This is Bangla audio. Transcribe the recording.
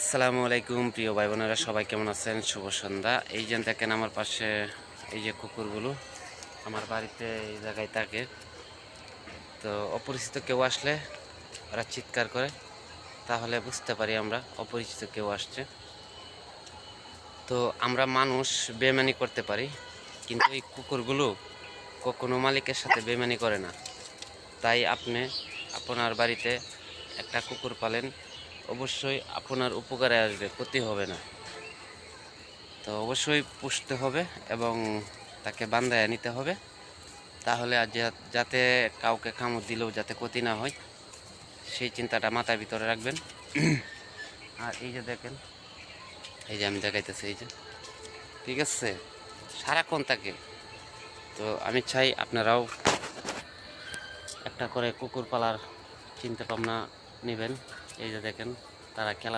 আসসালামু আলাইকুম প্রিয় ভাই বোনেরা, সবাই কেমন আছেন? শুভ সন্ধ্যা। এই যে দেখেন আমার পাশে এই যে কুকুরগুলো আমার বাড়িতে এই জায়গায় থাকে। তো অপরিচিত কেউ আসলে ওরা চিৎকার করে, তাহলে বুঝতে পারি আমরা অপরিচিত কেউ আসছে। তো আমরা মানুষ বেইমানি করতে পারি, কিন্তু এই কুকুরগুলো কখনো মালিকের সাথে বেইমানি করে না। তাই আপনি আপনার বাড়িতে একটা কুকুর পালেন, অবশ্যই আপনার উপকারে আসবে, ক্ষতি হবে না। তো অবশ্যই পুষতে হবে এবং তাকে বান্ধায় নিতে হবে, তাহলে আর যাতে কাউকে কামড় দিলেও যাতে ক্ষতি না হয়, সেই চিন্তাটা মাথার ভিতরে রাখবেন। আর এই যে দেখেন, এই যে আমি দেখাইতেছি, এই যে ঠিক আছে, সারাক্ষণ থাকে। তো আমি চাই আপনারাও একটা করে কুকুর পালার চিন্তা ভাবনা নেবেন। এই যে দেখেন, তারা খেলা